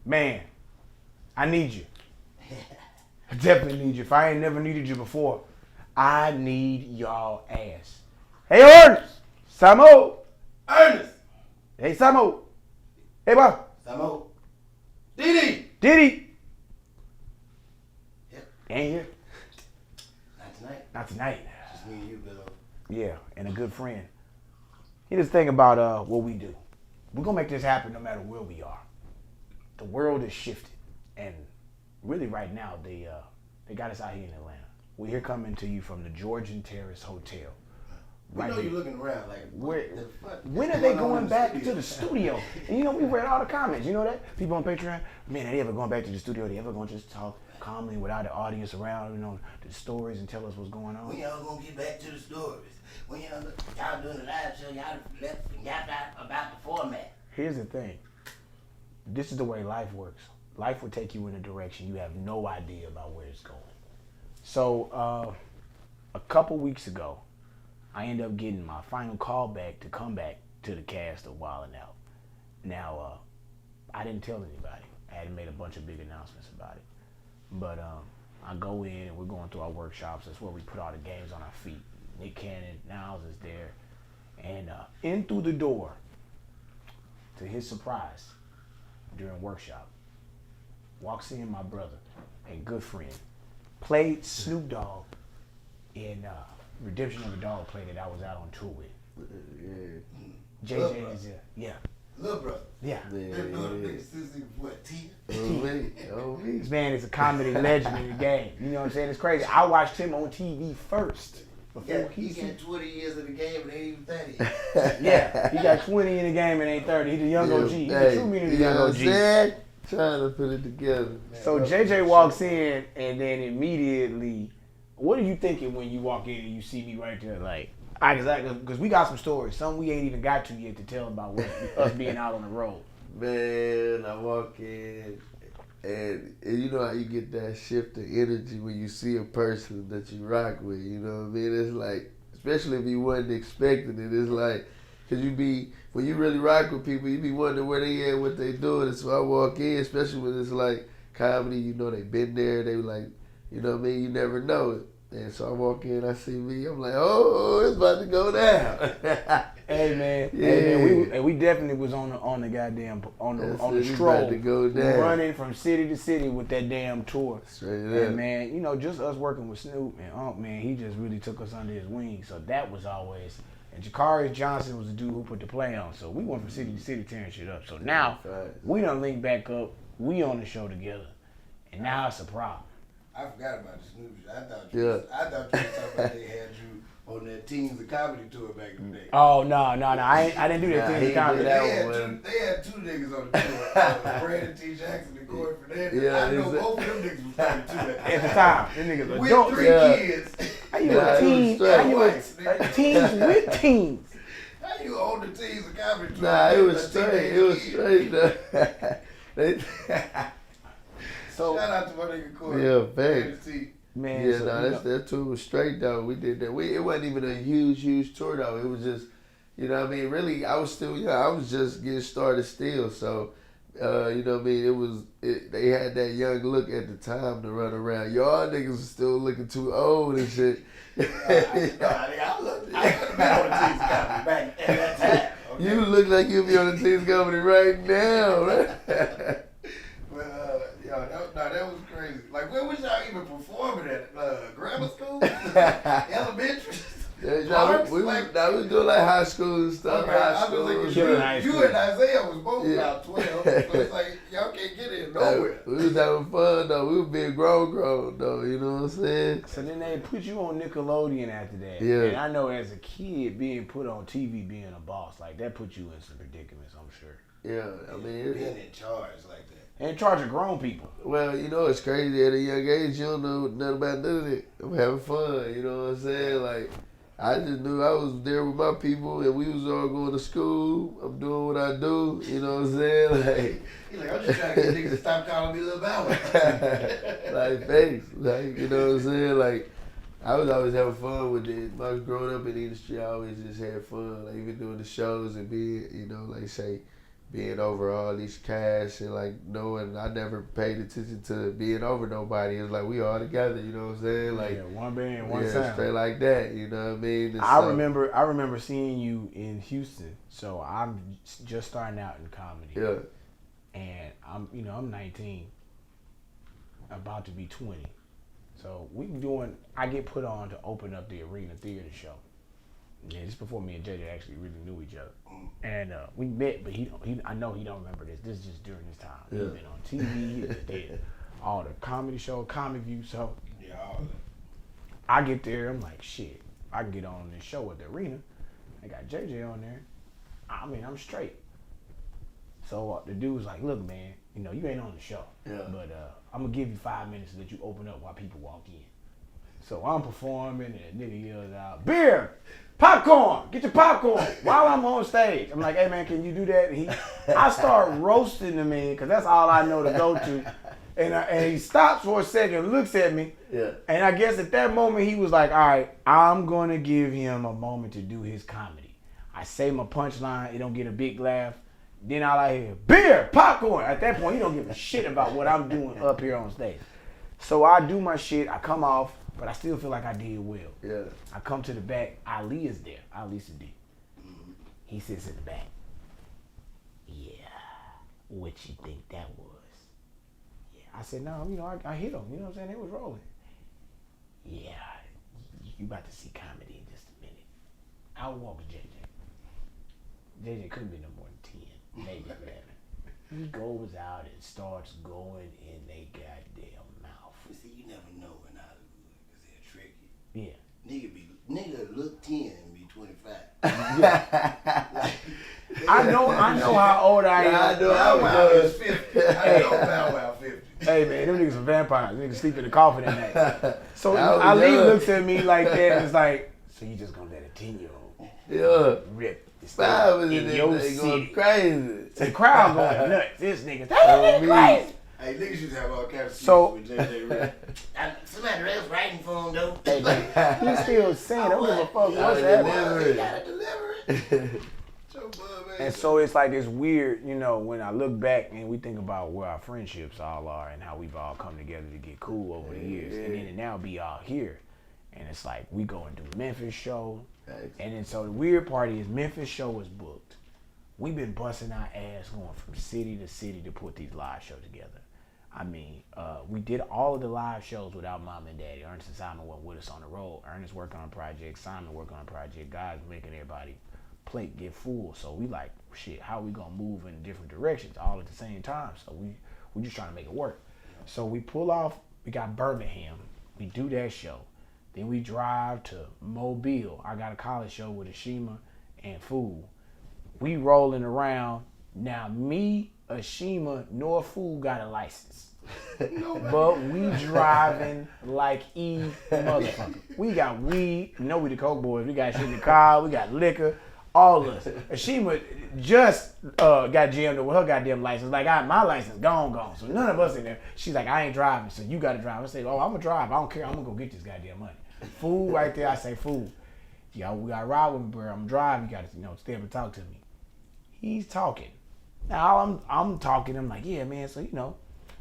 Man, I need you. I definitely need you. If I ain't never needed you before, I need y'all ass. Hey, Ernest! SIMO! Ernest! Hey, SIMO! Hey, boy! SIMO! Didi! Diddy! Yep. Ain't here? Not tonight. Not tonight. Just me and you, Bill. Yeah, and a good friend. Here's the thing about what we do. We're gonna make this happen no matter where we are. The world is shifted, and really right now they got us out here in Atlanta. We're here coming to you from the Georgian Terrace Hotel. We know you're looking around like, when are they going back to the studio? And you know, we read all the comments. You know that? People on Patreon, man, are they ever going back to the studio? Are they ever going to just talk calmly without the audience around, you know, the stories and tell us what's going on? When y'all gonna get back to the stories? When y'all doing the live show, y'all left and got about the format. Here's the thing. This is the way life works. Life will take you in a direction you have no idea about where it's going. So a couple weeks ago, I ended up getting my final call back to come back to the cast of Wild 'N Out. Now, I didn't tell anybody. I hadn't made a bunch of big announcements about it. But I go in and we're going through our workshops. That's where we put all the games on our feet. Nick Cannon, Niles is there. And in through the door, to his surprise, during workshop, walks in my brother and good friend. Played Snoop Dogg in Redemption of a Dog play that I was out on tour with. Yeah. JJ is there. Yeah. Little brother. Yeah. They're doing the niggas since he was what, 10? This man is a comedy legend in the game. You know what I'm saying? It's crazy. I watched him on TV first. Yeah, he got 20 years in the game and ain't even 30. Yeah, he got 20 in the game and ain't 30. He's a young OG. He's a true meaning of the young OG. Trying to put it together. So JJ walks in and then immediately, what are you thinking when you walk in and you see me right there? Like, because we got some stories. Some we ain't even got to yet to tell about us being out on the road. Man, I walk in and you know how you get that shift of energy when you see a person that you rock with, you know what I mean? It's like, especially if you wasn't expecting it, it's like, because when you really rock with people, you be wondering where they at, what they doing. And so I walk in, especially when it's like comedy, you know, they been there, they like, you know what I mean? You never know it. And so I walk in, I see me, I'm like, oh, it's about to go down. Hey man, yeah. Hey man, we definitely was on the goddamn on the stroll, to go down. Running from city to city with that damn tour. Straight and up. man, you know, just us working with Snoop and man, he just really took us under his wing. So that was always. And Jakari Johnson was the dude who put the play on. So we went from city to city tearing shit up. So now we done linked back up. We on the show together, and now it's a problem. I forgot about the Snoop. I thought you were talking about they had you on that Teens of Comedy tour back in the day. Oh no! I didn't do that Teens of Comedy. They had two niggas on the tour. Brandon T. Jackson and Corey Fernandez. Yeah, I know both of them niggas was 32 at the time. Them niggas with adults. 3 kids. How you a teen? How you a teens with teens? How you on the Teens of Comedy tour? Nah, it was straight. It was straight. So shout out to my nigga Corey. Yeah, thanks. Man, yeah, so, that tour was straight though. We did that. It wasn't even a huge tour though. It was just, you know what I mean? Really, I was just getting started still. So, you know what I mean? They had that young look at the time to run around. Y'all niggas was still looking too old and shit. I looked on the Teens of Comedy back at that time. Okay? You look like you'll be on the Teens Comedy right now, right? That was crazy. Like, where was y'all even performing at? Grammar school? Elementary? We was doing like high school and stuff. Okay, high school. You and Isaiah was both about 12. So it's like, y'all can't get in nowhere. We was having fun though. We was being grown though. You know what I'm saying? So then they put you on Nickelodeon after that. Yeah. And I know as a kid, being put on TV, being a boss, like that put you in some predicaments, I'm sure. Yeah, I mean, being in charge like that. And in charge of grown people. Well, you know, it's crazy at a young age, you don't know nothing about none of it. I'm having fun, you know what I'm saying? Like, I just knew I was there with my people and we was all going to school. I'm doing what I do, you know what I'm saying? Like, he's like, I'm just trying to get niggas to stop calling me Lil Bow Wow. Like, thanks. Like, you know what I'm saying? Like, I was always having fun with it. When I was growing up in the industry, I always just had fun. Like, even doing the shows and being, you know, like, say, being over all these cash and like knowing I never paid attention to being over nobody. It's like we all together, you know what I'm saying? Like yeah, one band, one sound. straight like that, you know what I mean? And I remember seeing you in Houston. So I'm just starting out in comedy. Yeah. And I'm 19, about to be 20. So I get put on to open up the Arena Theater show. Yeah, this is before me and JJ actually really knew each other. And we met, but I know he don't remember this. This is just during this time. Yeah. He's been on TV, he just did all the comedy show, Comic View. So Yeah, all that. I get there, I'm like, shit, I can get on this show at the Arena. I got JJ on there. I mean, I'm straight. So the dude was like, look, man, you ain't on the show. Yeah. But I'm going to give you 5 minutes to let you open up while people walk in. So I'm performing, and the nigga yells out, beer, popcorn, get your popcorn while I'm on stage. I'm like, hey, man, can you do that? And I start roasting the man, because that's all I know to go to. And he stops for a second, looks at me. Yeah. And I guess at that moment, he was like, all right, I'm going to give him a moment to do his comedy. I say my punchline, it don't get a big laugh. Then all I hear, beer, popcorn. At that point, he don't give a shit about what I'm doing up here on stage. So I do my shit, I come off, but I still feel like I did well. Yeah. I come to the back, Ali is there, Ali Sadiq. He sits in the back. Yeah, what you think that was? Yeah, I said, no, I hit him, you know what I'm saying? It was rolling. Yeah, you about to see comedy in just a minute. I walk to JJ. JJ couldn't be no more than 10, maybe 11. He goes out and starts going in they goddamn mouth. You see, you never know in Hollywood because they're tricky. Yeah. Nigga look 10 and be 25. Yeah. I know how old I am. I know Bow Wow good. is 50. I know Bow Wow 50. Hey man, them niggas are vampires. Niggas sleep in the coffin at night. So I was Ali young. looks at me like that and it's like, so you just gonna let a 10-year-old Yeah. rip this Five thing in in there, your they going city? crazy. The crowd going nuts. This nigga, Oh, me. crazy. Hey, niggas used to have all kinds of So- with JJ Redd. Somebody else writing for him, though. Hey man, he still saying, I don't give a fuck what's Gotta happening. deliver You it. gotta deliver it. Joe Bud, man. And so it's like, it's weird, when I look back and we think about where our friendships all are and how we've all come together to get cool over the years. And then it now be all here. And it's like, we go and do Memphis show. Thanks. And then so the weird part is Memphis show was booked. We've been busting our ass going from city to city to put these live shows together. I mean, we did all of the live shows without mom and daddy. Ernest and Simon went with us on the road. Ernest worked on a project, Simon worked on a project. God's making everybody plate get full. So we like, shit, how we gonna move in different directions all at the same time? So we just trying to make it work. So we pull off, we got Birmingham. We do that show. Then we drive to Mobile. I got a college show with Ashima and Fool. We rolling around. Now me, Ashima, nor Fool got a license. But we driving like motherfucker. We got weed. We the Coke boys. We got shit in the car. We got liquor. All of us. Ashima just got jammed with her goddamn license. Like, my license gone. So none of us in there. She's like, I ain't driving, so you got to drive. I say, oh, I'm going to drive. I don't care. I'm going to go get this goddamn money. Fool right there. I say, fool. Yo, we got to ride with me, bro. I'm driving. You got to, stay up and talk to me. He's talking. Now, I'm talking. I'm like, yeah, man. So,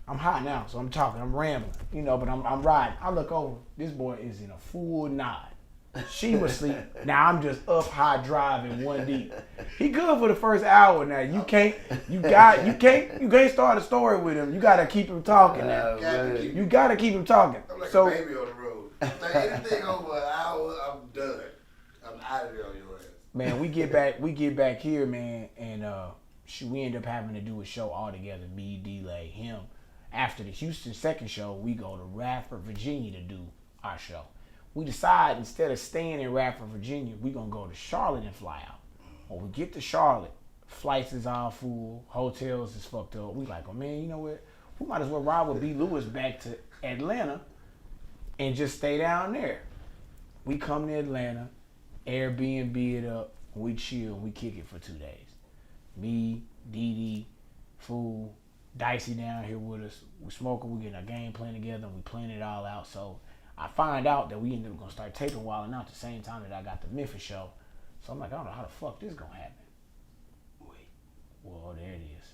I'm hot now. So I'm talking. I'm rambling. But I'm riding. I look over. This boy is in a full nod. She was asleep. Now I'm just up high driving one deep. He good for the first hour. Now you can't start a story with him. You gotta keep him talking now. You gotta keep him talking. I'm like So a baby on the road. Like anything over an hour, I'm done. I'm out of there on your ass. man, we get back here, man, and we end up having to do a show all together. Me, D-Lay, him. After the Houston second show, we go to Radford, Virginia to do our show. We decide instead of staying in Radford, Virginia, we gonna go to Charlotte and fly out. When we get to Charlotte, flights is all full, hotels is fucked up. We like, oh man, you know what? We might as well ride with B. Lewis back to Atlanta and just stay down there. We come to Atlanta, Airbnb it up, we chill, we kick it for 2 days. Me, Dee, Fool, Dicey down here with us. We smoking, we getting our game plan together, and we playing it all out. So I find out that we ended up gonna start taping Wildin' Out the same time that I got the Memphis show. So I'm like, I don't know how the fuck this gonna happen. Well, there it is.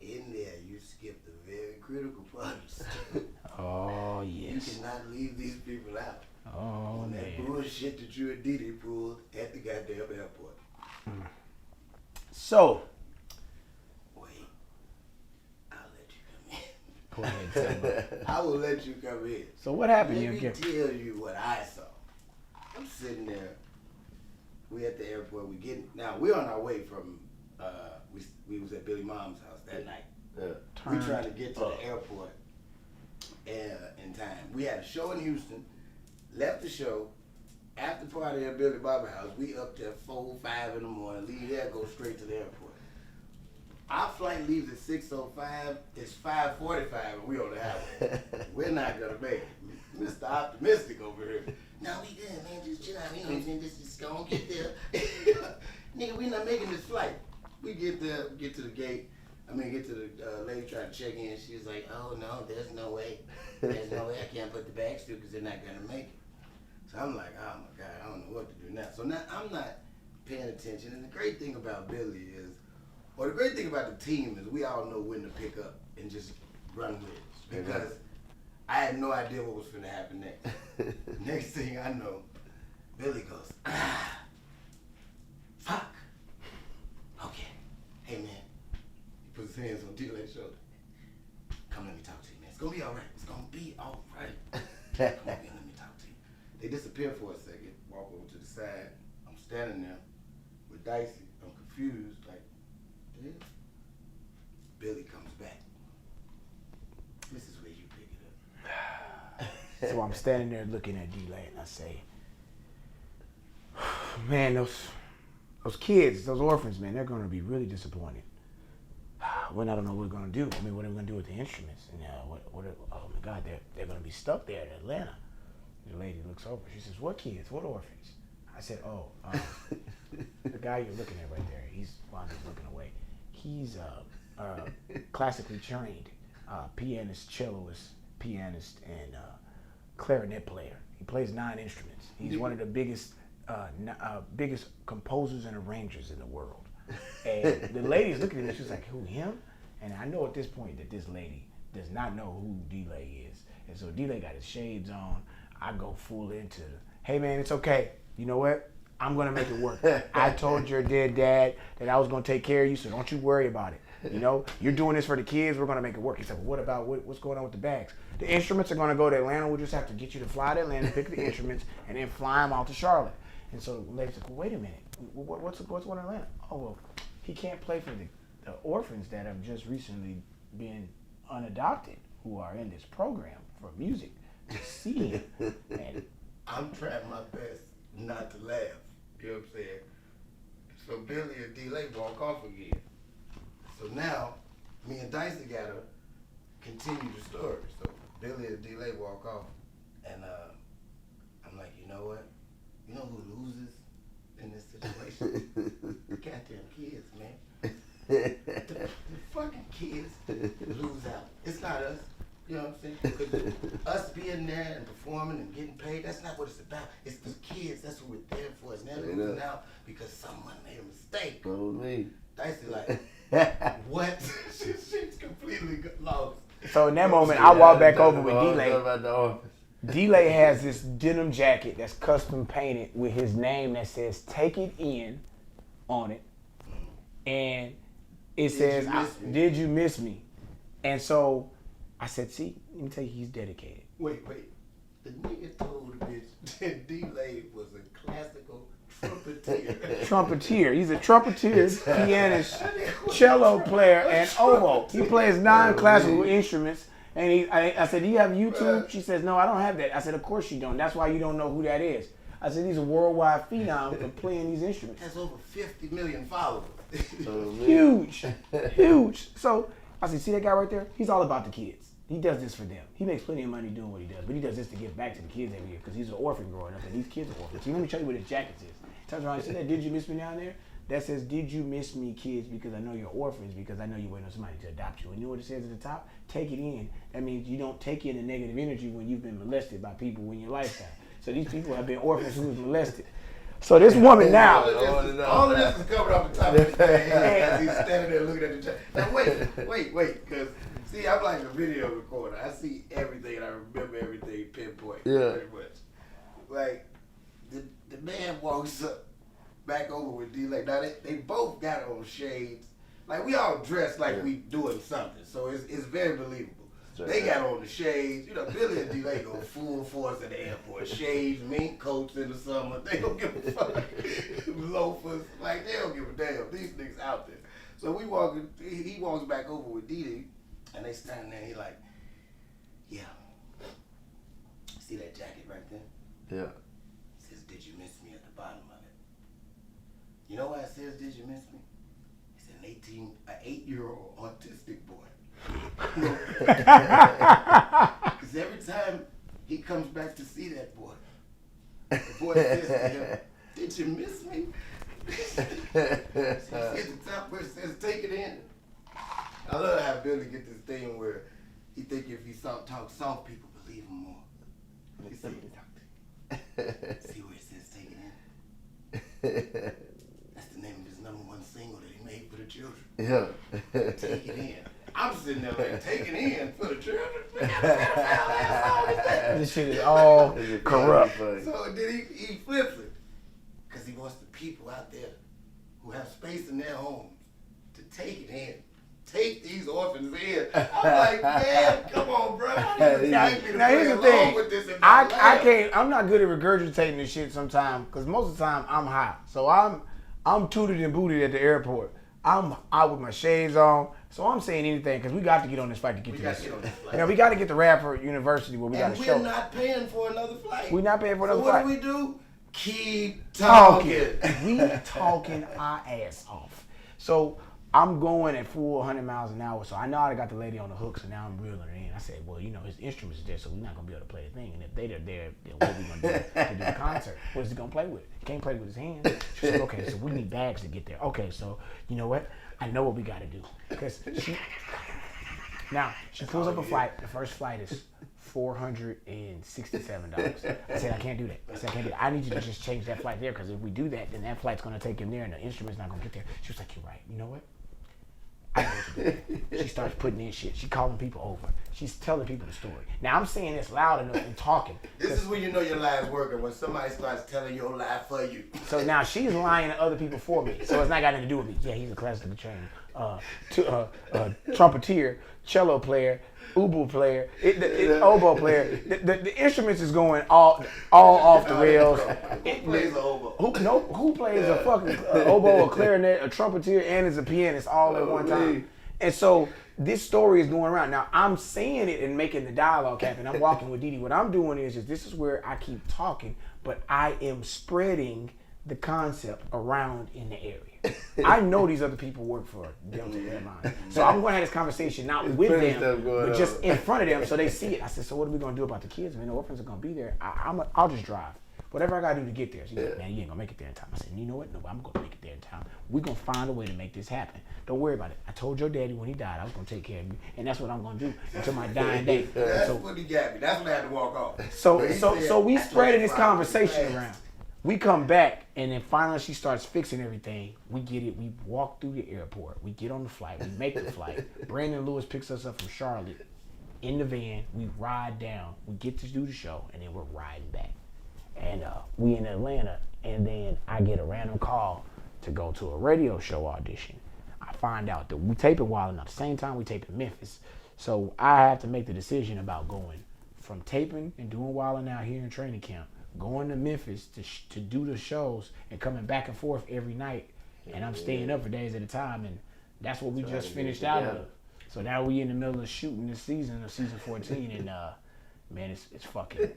In there, you skipped a very critical part of the story. Oh, yes. You cannot leave these people out. Oh, on man. that bullshit that you and Didi pulled at the goddamn airport. So. Wait. I'll let you come in. Go ahead, tell me. I will let you come in. So what happened? Let me tell you what I saw. I'm sitting there. We at the airport. We're on our way from. We was at Billy Mom's house that night. We trying to get to the airport in time. We had a show in Houston. Left the show. After party at Billy Bob's house. We up there 4, 5 in the morning. Leave there, go straight to the airport. Our flight leaves at 6:05. It's 5:45 and we on the highway. We're not gonna make it. Mr. Optimistic over here. No, we good, man. Just chill out. We know just gonna get there. Nigga, we not making this flight. We get there, get to the gate. Get to the lady trying to check in. She's like, oh no, there's no way. There's no way I can't put the bags through because they're not gonna make it. So I'm like, oh my God, I don't know what to do now. So now I'm not paying attention. And the great thing about Billy is, or the great thing about the team is we all know when to pick up and just run with it. Because I had no idea what was going to happen next. Next thing I know, Billy goes, fuck. Okay. Hey, man. He puts his hands on D-Lane's shoulder. Come, let me talk to you, man. It's going to be all right. It's going to be all right. Come on, man, let me talk to you. They disappear for a second, walk over to the side. I'm standing there with Dicey. I'm confused, like, yeah. Billy comes back. This is where you pick it up. So I'm standing there looking at D-Lane and I say, man, those kids, those orphans, man, they're going to be really disappointed. When I don't know what we're going to do. What are we going to do with the instruments? And oh my God, they're going to be stuck there in Atlanta. The lady looks over. She says, what kids? What orphans? I said, the guy you're looking at right there, he's looking away. He's classically trained pianist, celloist, pianist, and clarinet player. He plays 9 instruments. He's one of the biggest composers and arrangers in the world. And the lady's looking at me, she's like, who, him? And I know at this point that this lady does not know who D-Lay is. And so D-Lay got his shades on. I go full into, hey man, it's okay. You know what? I'm going to make it work. I told your dead dad that I was going to take care of you, so don't you worry about it. You know, you're doing this for the kids. We're going to make it work. He said, well, what about what's going on with the bags? The instruments are going to go to Atlanta. We'll just have to get you to fly to Atlanta, pick the instruments, and then fly them out to Charlotte. And so the lady's like, well, wait a minute. What's going on in Atlanta? Oh, well, he can't play for the orphans that have just recently been unadopted who are in this program for music to see him. And I'm trying my best not to laugh. You know what I'm saying? So Billy and D-Lay walk off again. So now, me and Dicey gotta continue the story. So Billy and D-Lay walk off, and I'm like, you know what? You know who loses in this situation? The goddamn kids, man. The fucking kids lose out. It's not us. You know what I'm saying? Because us being there and performing and getting paid, that's not what it's about. It's the kids. That's what we're there for. It's never losing out because someone made a mistake. Oh, me. Dicey like, what? She's completely lost. so in that moment, I walk back over with D-Lay. D-Lay has this denim jacket that's custom painted with his name that says "Take It In" on it, and it says "Did you miss me?" And so I said, "See, let me tell you, he's dedicated." Wait. The nigga told the bitch that D-Lay was a classical trumpeter. He's a trumpeter, pianist, cello player, and oboe. He plays 9 classical instruments. And I said, do you have YouTube? She says, no, I don't have that. I said, of course you don't. That's why you don't know who that is. I said, he's a worldwide phenom for playing these instruments. Has over 50 million followers. Huge. So I said, see that guy right there? He's all about the kids. He does this for them. He makes plenty of money doing what he does, but he does this to give back to the kids every year because he's an orphan growing up, and these kids are orphans. So let me show you what his jacket says. Turns around and says, "Did you miss me down there?" That says, "Did you miss me, kids? Because I know you're orphans. Because I know you're waiting on somebody to adopt you." And you know what it says at the top? Take it in. That means you don't take in the negative energy when you've been molested by people in your lifetime. So these people have been orphans who was molested. So this woman now. All of this is covered off the top of his head. He's standing there looking at the chat. Now wait, because see, I'm like a video recorder. I see everything and I remember everything pinpoint. Yeah. Pretty much. Like the man walks up back over with D. Like now they both got on shades. Like we all dressed like we doing something, so it's very believable. They got on the shades. You know, Billy and D-Lay go full force in the airport. Shades, mink coats in the summer. They don't give a fuck. Loafers. Like, they don't give a damn. These niggas out there. So he walks back over with Dee, and they standing there, and he like, yeah. See that jacket right there? Yeah. It says, did you miss me at the bottom of it? You know why it says, did you miss me? It's an 8-year-old autistic boy. Because every time he comes back to see that boy, the boy says to him, did you miss me? See at the top where it says take it in. I love how Billy get this thing where he think if he talk soft, people believe him more. He said, see where it says take it in? That's the name of his #1 single that he made for the children. Yeah. Take it in. I'm sitting there like, take it in for the children. This shit is all corrupt. So then he flips it. Because he wants the people out there who have space in their homes to take it in. Take these orphans in. I'm like, man, come on, bro. Now here's the thing. I'm not good at regurgitating this shit sometimes, because most of the time I'm high. So I'm tooted and booted at the airport. I'm out with my shades on, so I'm saying anything because we got to get on this flight to get to this. You know, we got to get to Radford University where we got to show. And we're not paying for another flight. We're not paying for another flight. flight. So what do? Keep talking. We talking our ass off. So I'm going at full 100 miles an hour, so I know I got the lady on the hook, so now I'm reeling her in. I said, well, you know, his instruments are there, so we're not going to be able to play the thing. And if they're there, then what are we going to do to do a concert? What is he going to play with? He can't play with his hands. She said, okay, so we need bags to get there. Okay, so you know what? I know what we got to do. Because she pulls up a flight. The first flight is $467. I said, I can't do that. I need you to just change that flight there, because if we do that, then that flight's going to take him there and the instrument's not going to get there. She was like, you're right. You know what? I know what to do. She starts putting in shit. She calling people over. She's telling people the story. Now I'm saying this loud enough and talking. This is when you know your lie's working, when somebody starts telling your lie for you. So now she's lying to other people for me. So it's not got anything to do with me. Yeah, he's a classical trainer. Trumpeter, cello player, oboe player, oboe player. The instruments is going all off the rails. Who plays an oboe? Who plays a fucking oboe, a clarinet, a trumpeter, and is a pianist all at one time? And so this story is going around. Now I'm saying it and making the dialogue happen. I'm walking with Didi. What I'm doing is this is where I keep talking, but I am spreading the concept around in the area. I know these other people work for Delta Airlines. So I'm going to have this conversation not with them, but just in front of them so they see it. I said, so what are we going to do about the kids? I mean, the orphans are going to be there. I'll just drive. Whatever I got to do to get there. She's like, man, you ain't going to make it there in time. I said, you know what? No, I'm going to make it there in time. We're going to find a way to make this happen. Don't worry about it. I told your daddy when he died I was going to take care of you. And that's what I'm going to do until my dying day. That's what he got me. That's when I had to walk off. So we spreading this conversation around. We come back, and then finally she starts fixing everything. We get it. We walk through the airport. We get on the flight. We make the flight. Brandon Lewis picks us up from Charlotte in the van. We ride down. We get to do the show, and then we're riding back. And we in Atlanta, and then I get a random call to go to a radio show audition. I find out that we tape in Wild at the same time we tape in Memphis. So I have to make the decision about going from taping and doing Wild out here in training camp, going to Memphis to do the shows and coming back and forth every night. And I'm staying up for days at a time, and that's what we just finished out of. So now we in the middle of shooting this season of season 14, and man, it's fucking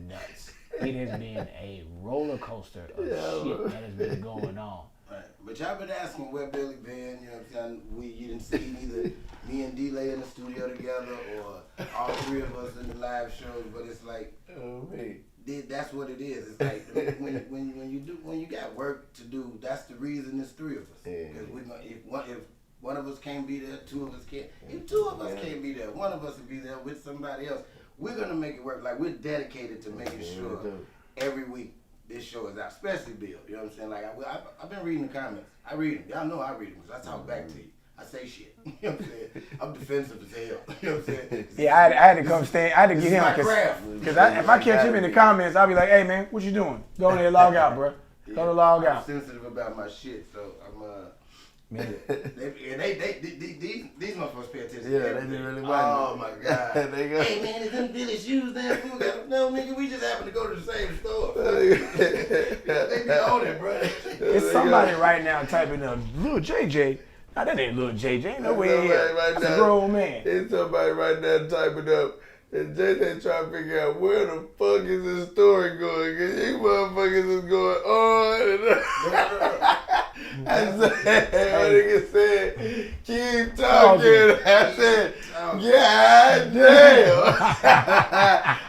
nuts. It has been a roller coaster of shit that has been going on. Right. But y'all been asking where Billy been, you know what I'm saying? You didn't see either me and D-Lay in the studio together or all three of us in the live shows, but it's like, that's what it is. It's like when you got work to do, that's the reason it's three of us. Because if one of us can't be there, two of us can't. If two of us can't be there, one of us will be there with somebody else. We're gonna make it work. Like we're dedicated to making sure every week this show is out, especially Bill. You know what I'm saying? Like I've been reading the comments. I read them. Y'all know I read them because I talk back to you. I say shit. You know what I'm saying? I'm defensive as hell. You know what I'm saying? Yeah, I had to come stand. I had to get him because if I catch him in the comments, I'll be like, "Hey man, what you doing? Go in there, log out, bro. Go to log out." I'm sensitive about my shit, so I'm Man. These motherfuckers pay attention. Yeah, they be really watching. Oh my god. They go. Hey man, is them Billy shoes there? No, nigga, we just happen to go to the same store. They be on it, bro. It's somebody right now typing up Lil JJ. Nah, that ain't Lil JJ. Ain't no way. That's a grown man. It's somebody right now typing up. And JJ trying to figure out where the fuck is this story going. Cause these motherfuckers is going on and on. I said, my nigga said, keep talking. I said, God damn.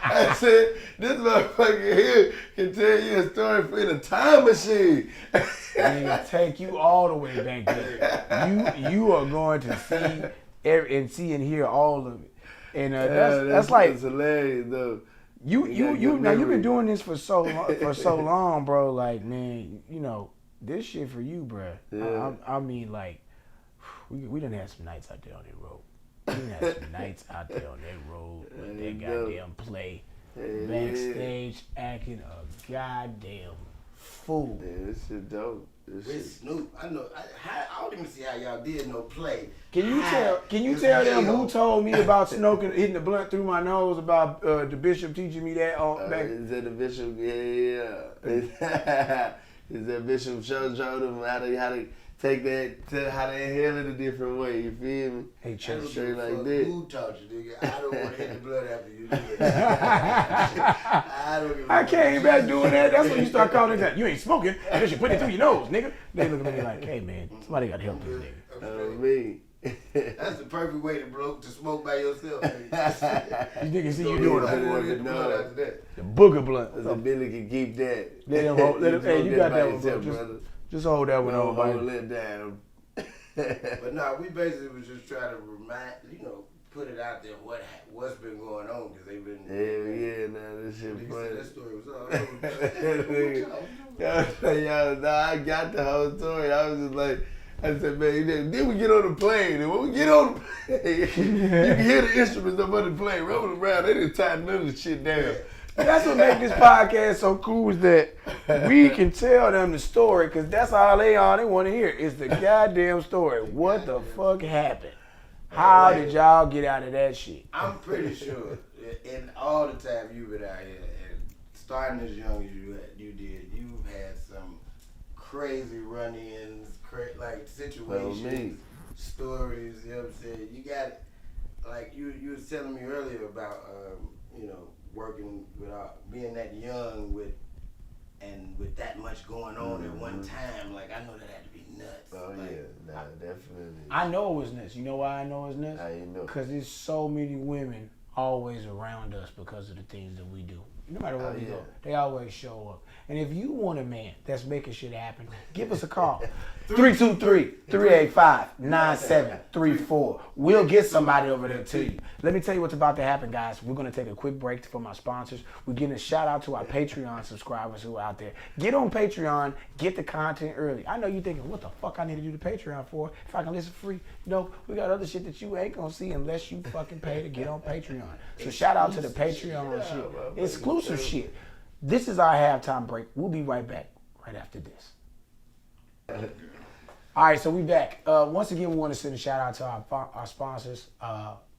I said, this motherfucker here can tell you a story in a time machine. Nigga, take you all the way back there. You are going to see and hear all of it. And that's like hilarious though. You've been doing this for so long, bro. Like, man, you know, this shit for you, bro. Yeah. I mean, like, we done had some nights out there on that road. We done had some nights out there on that road with that goddamn play. Backstage acting a goddamn fool. Yeah, this shit dope. With Snoop, I know. I don't even see how y'all did no play. Can you tell them who told me about smoking, hitting the blunt through my nose, about the bishop teaching me that back? Is that the bishop? Yeah. Is that bishop showed them how to take that, how to inhale it a different way? You feel me? Hey, church, straight like that. Who taught you, nigga? I don't want to hit the blood after you do it. I came back doing that. That's when you start calling it. You ain't smoking. You should put it through your nose, nigga. They look at me like, hey man, somebody got to help this nigga. Me. That's the perfect way to smoke by yourself. You niggas see you doing it. The booger blunt. So Billy can keep that. Let him hey, you got that one, bro. Just hold that one on, buddy. Hold it down. But no, we basically was just trying to remind, put it out there what's been going on because they've been. Hell yeah, nah, this shit funny. That story was all over. I got the whole story. I was just like, I said, man, then we get on the plane, and when we get on the plane, you can hear the instruments up on the plane rolling around. They didn't tie none of the shit down. That's what makes this podcast so cool is that we can tell them the story because that's all they want to hear is the goddamn story. What the fuck happened? How did y'all get out of that shit? I'm pretty sure in all the time you've been out here and starting as young as you did, you've had some crazy run-ins, like situations, stories, you know what I'm saying? You got, like you was telling me earlier about, working without being that young with that much going on at one time, like I know that had to be nuts. Oh like, yeah, nah, definitely. I know it was nuts. You know why I know it's nuts? How you know? Because there's so many women always around us because of the things that we do. No matter where we go, they always show up. And if you want a man that's making shit happen, give us a call. 323-385-9734. We'll get somebody over there to you. Let me tell you what's about to happen, guys. We're going to take a quick break for my sponsors. We're getting a shout out to our Patreon subscribers who are out there. Get on Patreon. Get the content early. I know you're thinking, what the fuck I need to do the Patreon for if I can listen free? No, we got other shit that you ain't going to see unless you fucking pay to get on Patreon. So shout out to the Patreon shit. Exclusive shit. This is our halftime break. We'll be right back right after this. All right, so we back. Once again, we want to send a shout out to our sponsors,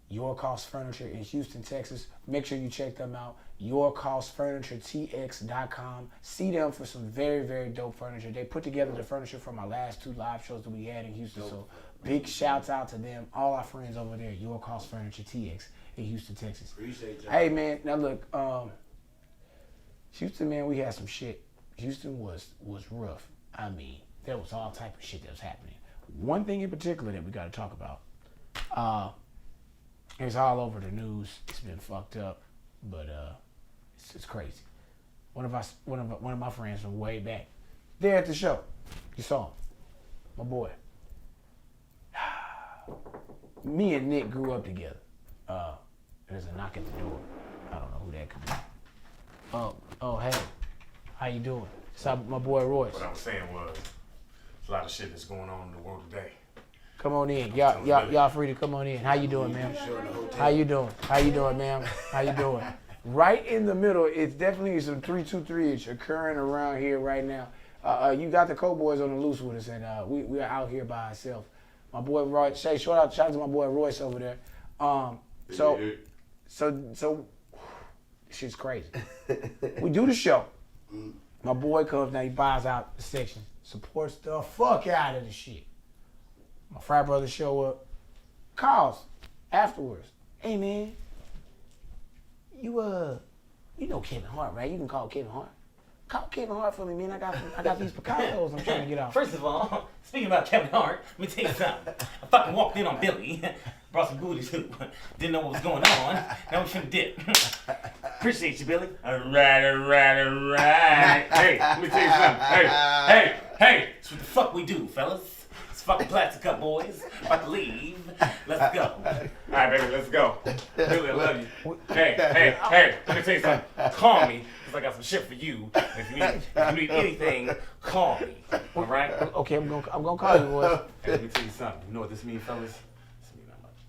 Your Cost Furniture in Houston, Texas. Make sure you check them out. YourCostFurnitureTX.com. See them for some very, very dope furniture. They put together the furniture from our last 2 live shows that we had in Houston. So big shouts out to them. All our friends over there, Your Cost Furniture TX in Houston, Texas. Appreciate you. Hey man, now look, Houston, man, we had some shit. Houston was rough. I mean, there was all type of shit that was happening. One thing in particular that we got to talk about. It's all over the news. It's been fucked up, but it's crazy. One of my friends from way back, there at the show, you saw him, my boy. Me and Nick grew up together. There's a knock at the door. I don't know who that could be. Oh, hey. How you doing? So my boy Royce. What I was saying was, there's a lot of shit that's going on in the world today. Come on in. Y'all free to come on in. How you doing, ma'am? How you doing? How you doing, ma'am? How you doing? Right in the middle, it's definitely some 323-ish occurring around here right now. You got the Cowboys on the loose with us, and we are out here by ourselves. My boy Royce, shout out to my boy Royce over there. So shit's crazy. We do the show. My boy comes now, he buys out the section, supports the fuck out of the shit. My frat brother show up, calls afterwards. Hey man, you know Kevin Hart, right? You can call Kevin Hart. Call Kevin Hart for me, man. I got these Picassos I'm trying to get off. First of all, speaking about Kevin Hart, let me tell you something. I fucking walked in on Billy, brought some booties who didn't know what was going on. Now we finna dip. Appreciate you, Billy. All right. Hey, let me tell you something. Hey. That's what the fuck we do, fellas. It's fucking Plastic Cup boys. About to leave. Let's go. All right, baby, let's go. Billy, I love you. Hey, let me tell you something. Call me, because I got some shit for you. If you need anything, call me. All right? Okay, I'm gonna call you, boys. Hey, let me tell you something. You know what this means, fellas? This means not much.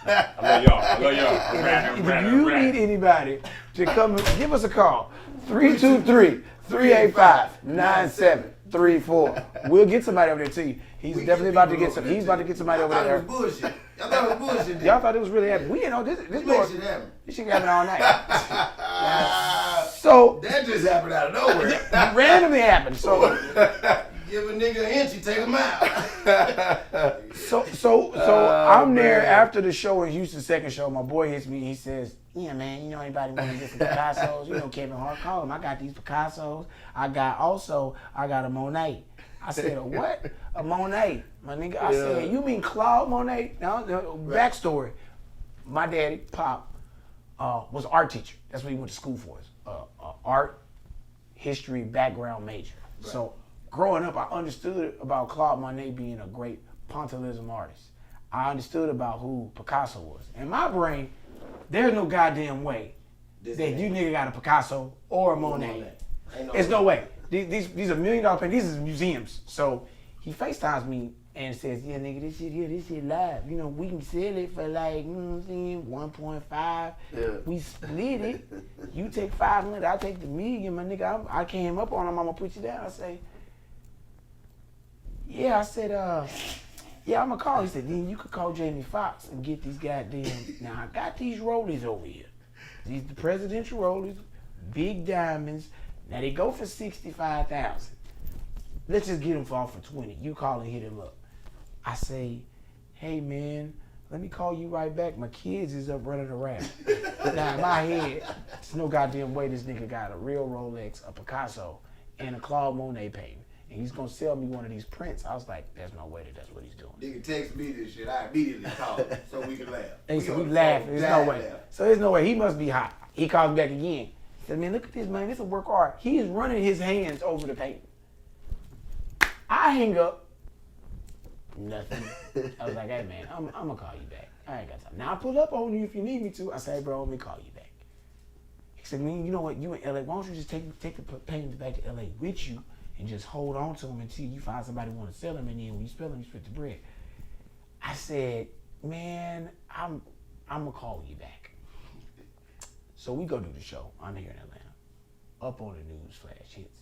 I love y'all. If you need anybody to come give us a call, 323-385-9734. We'll get somebody over there to you. He's definitely about to get some. He's about to get somebody over there. Bullshit. Y'all thought it was bullshit. Y'all thought it was really happening. We didn't know this shit happened all night. So that just happened out of nowhere. randomly happened. So give a nigga an inch, you take him out. So I'm there after the show in Houston, second show. My boy hits me. He says, "Yeah, man, you know anybody want to get some Picassos? You know Kevin Hart, call him. I got these Picassos. I got a Monet." I said, "A what? A Monet, my nigga." I said, "You mean Claude Monet?" No, backstory. My daddy, Pop, was an art teacher. That's what he went to school for. Art, history, background major. Right. So growing up, I understood about Claude Monet being a great pointillism artist. I understood about who Picasso was. In my brain, there's no goddamn way that you nigga got a Picasso or a Monet. There's no way. These are $1 million paintings. These are museums. So he FaceTimes me and says, "Yeah, nigga, this shit live. You know, we can sell it for like, you know what I'm saying, 1.5. Yeah. We split it. You take 500, I take the $1 million, my nigga. I came up on him. I'm gonna put you down." I say, "Yeah." I said, "Yeah, I'm gonna call." He said, "Then you could call Jamie Foxx and get these goddamn." Now I got these rollies over here. These the presidential rollies, big diamonds. Now they go for $65,000. Let's just get them for 20. You call and hit him up. I say, "Hey man, let me call you right back. My kids is up running around." Now in my head, there's no goddamn way this nigga got a real Rolex, a Picasso, and a Claude Monet painting. And he's gonna sell me one of these prints. I was like, there's no way that's what he's doing. Nigga text me this shit. I immediately call him so we can laugh. And so we laugh. There's no way. So there's no way. He must be hot. He calls me back again. He said, "Man, look at this, man. This is a work of art." He is running his hands over the painting. I hang up. Nothing. I was like, "Hey, man, I'm going to call you back. I ain't got time. Now, I pull up on you if you need me to." I say, "Hey, bro, let me call you back." He said, "Man, you know what? You in LA. Why don't you just take the paintings back to LA with you and just hold on to them until you find somebody who want to sell them, and then when you sell them, you split the bread." I said, "Man, I'm going to call you back." So we go do the show. I'm here in Atlanta. Up on the news flash hits.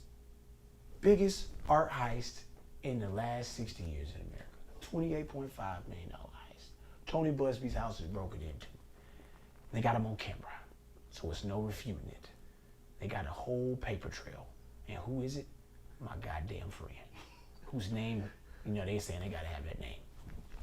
Biggest art heist in the last 60 years in America. $28.5 million heist. Tony Busby's house is broken into. They got him on camera, so it's no refuting it. They got a whole paper trail. And who is it? My goddamn friend. Whose name, you know, they saying they gotta have that name.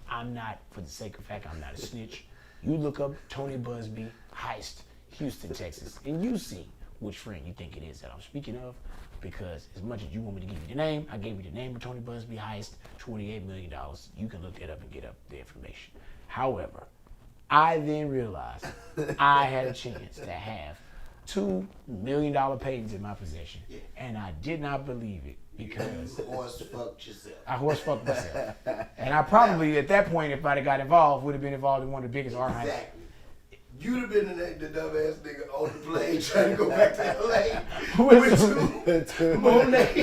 I'm not, for the sake of fact, I'm not a snitch. You look up Tony Busby heist, Houston, Texas, and you see which friend you think it is that I'm speaking of, because as much as you want me to give you the name, I gave you the name of Tony Busby heist, $28 million. You can look that up and get up the information. However, I then realized I had a chance to have $2 million paintings in my possession, and I did not believe it because horse fucked yourself. I horse fucked myself, and I probably at that point, if I'd have got involved, would have been involved in one of the biggest art heists. You'd have been the dumbass nigga on the plane trying to go back to LA With with two Monets.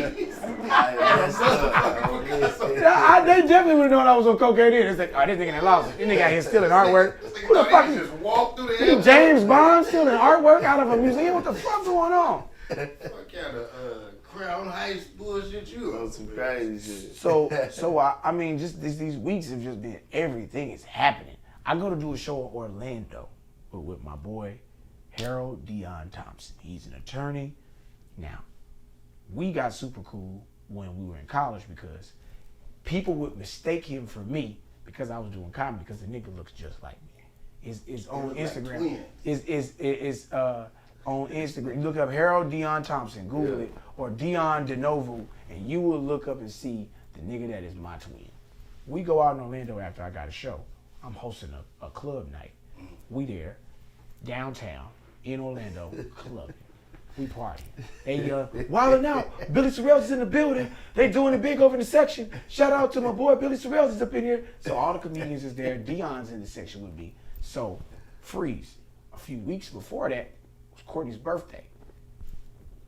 They definitely would have known I was on cocaine. It's like, oh, this nigga that lost it. This nigga out here stealing artwork. Who the fuck just walked through the is James Bond stealing artwork out of a museum? What the fuck going on? What kind of crown heist bullshit you on? Some crazy shit. So I mean, just these weeks have just been, everything is happening. I go to do a show in Orlando with my boy Harold Dion Thompson. He's an attorney. Now, we got super cool when we were in college because people would mistake him for me because I was doing comedy because the nigga looks just like me. Is on Instagram. Is on Instagram. You look up Harold Dion Thompson, Google it, or Dion DeNovo, and you will look up and see the nigga that is my twin. We go out in Orlando after I got a show. I'm hosting a club night. We there, downtown, in Orlando, clubbing. We partying. They wilding out. Billy Sorrells is in the building. They doing it big over in the section. Shout out to my boy Billy Sorrells is up in here. So all the comedians is there. Dion's in the section with me. So freeze. A few weeks before that was Courtney's birthday.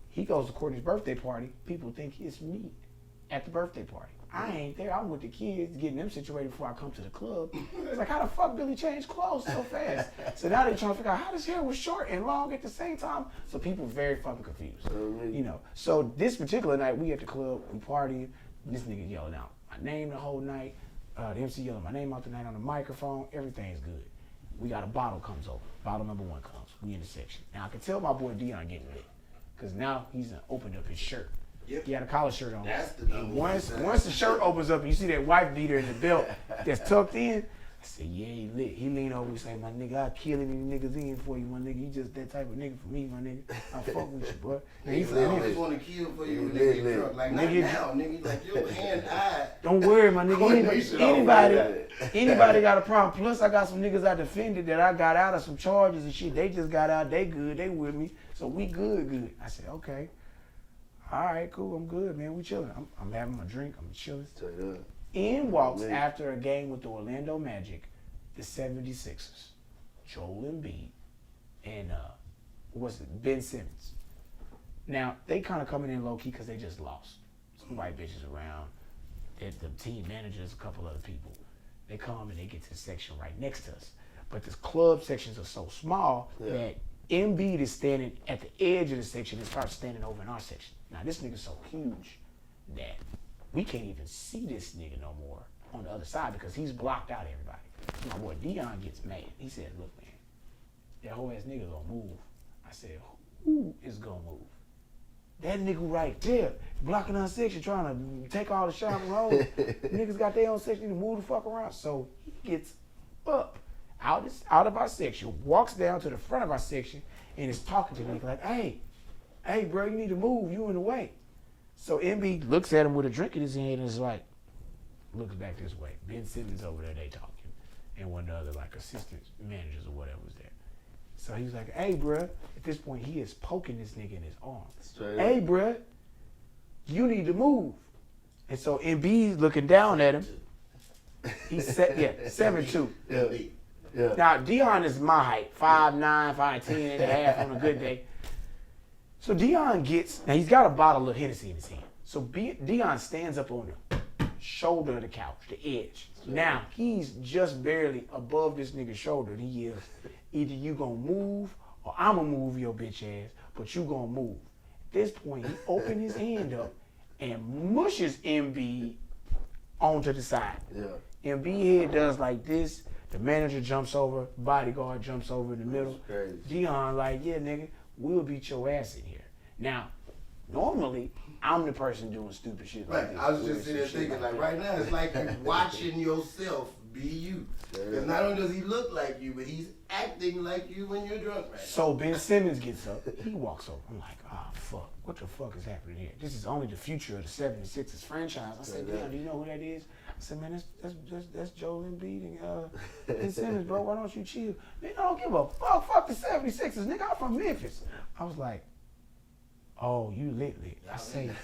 He goes to Courtney's birthday party. People think it's me at the birthday party. I ain't there. I'm with the kids getting them situated before I come to the club. It's like, how the fuck Billy changed clothes so fast? So now they're trying to figure out how his hair was short and long at the same time. So people very fucking confused. You know. So this particular night, we at the club, we partying. This nigga yelling out my name the whole night. The MC yelling my name out the night on the microphone. Everything's good. We got a bottle comes over. Bottle number 1 comes. We in the section. Now I can tell my boy Dion getting lit. Because now he's opened up his shirt. Yep. He had a collar shirt on. That's the and once the shirt opens up and you see that wife beater in the belt that's tucked in, I said, yeah, he lit. He leaned over and said, my nigga, I'll kill any niggas in for you, my nigga. You just that type of nigga for me, my nigga. I fuck with you, bro. And he I always want to kill for you when they get drunk. Like, not now, nigga. Like, your hand high. Don't worry, my nigga. Anybody got a problem. Plus, I got some niggas I defended that I got out of some charges and shit. They just got out. They good. They with me. So we good. I said, okay. All right, cool. I'm good, man. We chilling. I'm having my drink. I'm chilling. In walks after a game with the Orlando Magic, the 76ers, Joel Embiid, and Ben Simmons. Now they kind of coming in low key because they just lost. Some white bitches around. The team managers, a couple other people. They come and they get to the section right next to us. But the club sections are so small that Embiid is standing at the edge of the section and starts standing over in our section. Now this nigga's so huge that we can't even see this nigga no more on the other side because he's blocked out everybody. My boy Dion gets mad. He said, look, man, that whole ass nigga gonna move. I said, who is gonna move? That nigga right there, blocking our section, trying to take all the shot and roll. Niggas got their own section to move the fuck around. So he gets up out of our section, walks down to the front of our section, and is talking to the nigga like, hey, bro, you need to move. You in the way. So MB looks at him with a drink in his hand and is like, looks back this way. Ben Simmons over there, they talking. And one of the other like assistant managers or whatever was there. So he was like, hey, bruh. At this point, he is poking this nigga in his arm. Hey, bruh, you need to move. And so MB's looking down at him. He's 7'2". Yeah. Now, Dion is my height, 5'9", 5'10" and a half on a good day. So Dion now he's got a bottle of Hennessy in his hand. So Dion stands up on the shoulder of the couch, the edge. Now, he's just barely above this nigga's shoulder. And he yells, either you gonna move or I'm gonna move your bitch ass, but you gonna move. At this point, he opened his hand up and mushes MB onto the side. Yeah. MB head does like this. The manager jumps over, bodyguard jumps over in the middle. Dion like, yeah, nigga, we'll beat your ass in here. Now, normally, I'm the person doing stupid shit like this. I was just sitting there thinking, like right now, it's like you're watching yourself be you. Because not only does he look like you, but he's acting like you when you're drunk right now. So Ben Simmons gets up, he walks over. I'm like, fuck, what the fuck is happening here? This is only the future of the 76ers franchise. I said, damn, do you know who that is? I said, man, that's Joel Embiid and Ben Simmons, bro. Why don't you chill? Man, I don't give a fuck. Fuck the 76ers, nigga. I'm from Memphis. I was like, oh, you lit. I said,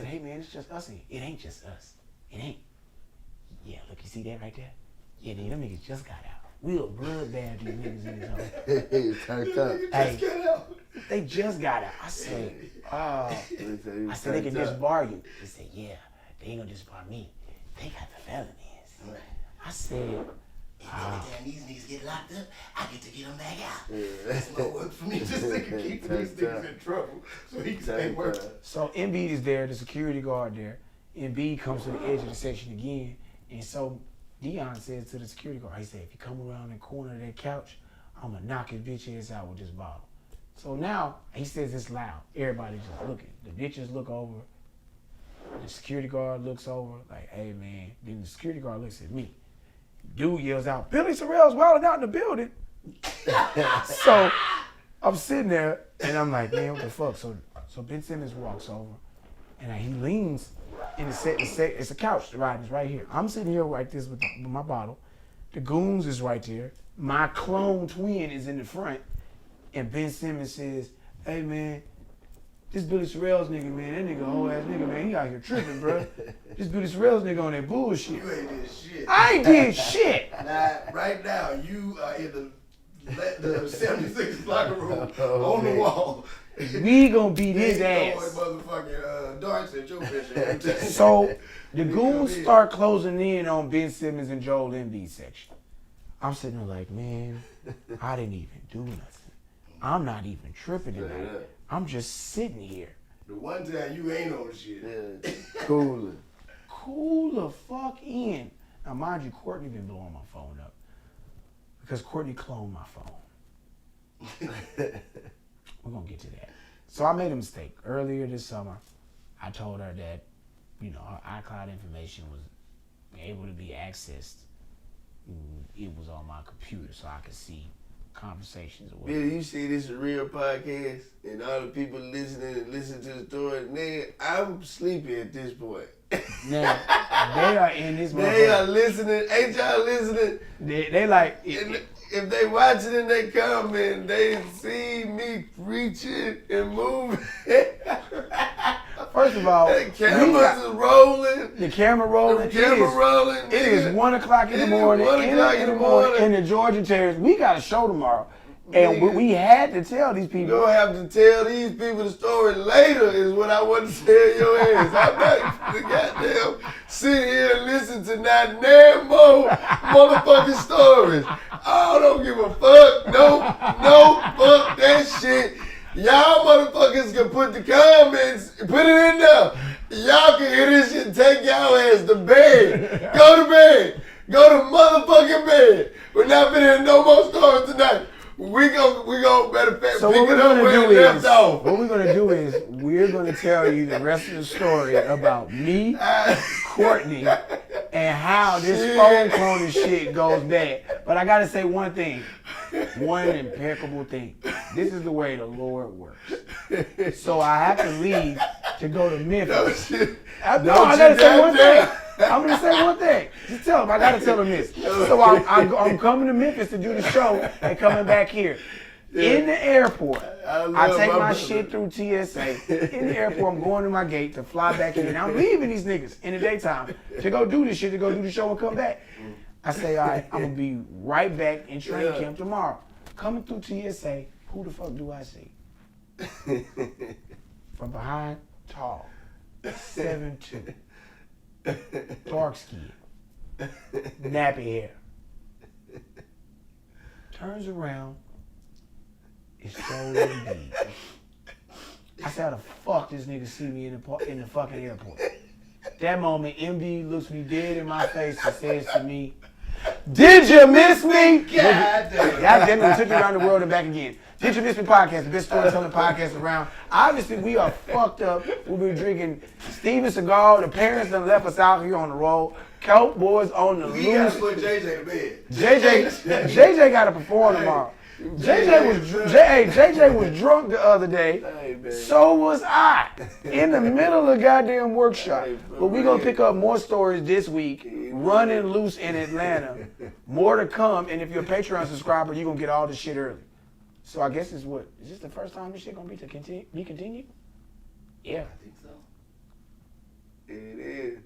hey man, it's just us. It ain't just us. It ain't. Yeah, look, you see that right there? Yeah, nigga, them niggas just got out. We a bloodbath these niggas in this hole. Turned up. Hey, they just got out. I said, I said, they can disbar you. He said, yeah, they ain't gonna disbar me. They got the felonies. I said, every time these niggas get locked up, I get to get them back out. That's what work for me. Just to keep these niggas in trouble so he can stay working. so Embiid is there, the security guard there. Embiid comes to the edge of the section again, and so Dion says to the security guard, he said, if you come around the corner of that couch, I'm gonna knock his bitch ass out with this bottle. So now, he says it's loud. Everybody's just looking. The bitches look over. The security guard looks over, like, hey, man. Then the security guard looks at me. Dude yells out, Billy Sorrells wilding out in the building. So I'm sitting there, and I'm like, man, what the fuck? So Ben Simmons walks over, and he leans in the set. It's a couch, right? It's right here. I'm sitting here like this with my bottle. The goons is right there. My clone twin is in the front. And Ben Simmons says, hey, man, this Billy Sorrells nigga, man, that nigga whole ass nigga, man, he out here tripping, bro. This Billy Sorrells nigga on that bullshit. You ain't did shit. I ain't did shit. Now, right now, you are in the 76 locker room on the wall. We gonna beat his Throwing ass. motherfucking darts at your picture. So the goons start closing in on Ben Simmons and Joel Embiid's section. I'm sitting there like, man, I didn't even do nothing. I'm not even tripping tonight. I'm just sitting here. The one time you ain't on shit. Yeah. Cooler. Cool the fuck in. Now, mind you, Courtney been blowing my phone up because Courtney cloned my phone. We're gonna get to that. So I made a mistake. Earlier this summer, I told her that, her iCloud information was able to be accessed. It was on my computer so I could see conversations or whatever. Billy, you see this is a real podcast, and all the people listening and listen to the story, nigga, I'm sleepy at this point. Now, they are in this They are motherfucker. listening. Ain't y'all listening? They like, If they watching and they comment, they see me preaching and moving. first of all, The cameras is rolling. the camera rolling. The camera rolling. It is 1 o'clock in the morning. 1 o'clock in the morning. In the Georgia Terrace. We got a show tomorrow. And we had to tell these You people. gonna have to tell these people the story later is what I want to tell your ass. I'm not the goddamn sit here and listen to not damn more motherfucking stories. I don't give a fuck. No, fuck that shit. Y'all motherfuckers can put the comments, put it in there. Y'all can hear this shit and take y'all ass to bed. Go to bed. Go to motherfucking bed. We're not finna hear no more stories tonight. We go matter of fact, So pick what we're it up gonna where do it left is, off. what we're gonna do is, we're gonna tell you the rest of the story about me, Courtney, and how this phone cloning shit goes bad. But I gotta say one thing, one impeccable thing. This is the way the Lord works. So I have to leave to go to Memphis. I gotta say one thing. I'm gonna say one thing. Just tell them. I gotta tell them this. So I'm coming to Memphis to do the show and coming back here. In the airport, I take my shit through TSA. In the airport, I'm going to my gate to fly back in. I'm leaving these niggas in the daytime to go do this shit, to go do the show and come back. I say, all right, I'm gonna be right back in training camp tomorrow. Coming through TSA, who the fuck do I see? From behind, tall, 7'2". Dark skin, nappy hair. Turns around, it's Joel Embiid. I said, how the fuck this nigga see me in the fucking airport? That moment, Embiid looks me dead in my face and says to me, "Did you miss me?" God damn it, we took you around the world and back again. Did You Miss Me podcast, the best storytelling podcast around. Obviously, we are fucked up. We've been drinking Steven Seagal. The parents done left us out here on the road. Kelp boys on the We gotta loose. put JJ to bed. JJ got to perform tomorrow. JJ was drunk the other day. So was I. In the middle of the goddamn workshop. But we gonna pick up more stories this week. Running loose in Atlanta. More to come. And if you're a Patreon subscriber, you're gonna get all this shit early. So I guess is this the first time this shit gonna be continued? Yeah. I think so. It is.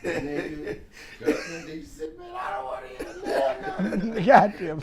Nigga, you said, man, I don't want to hear Goddamn.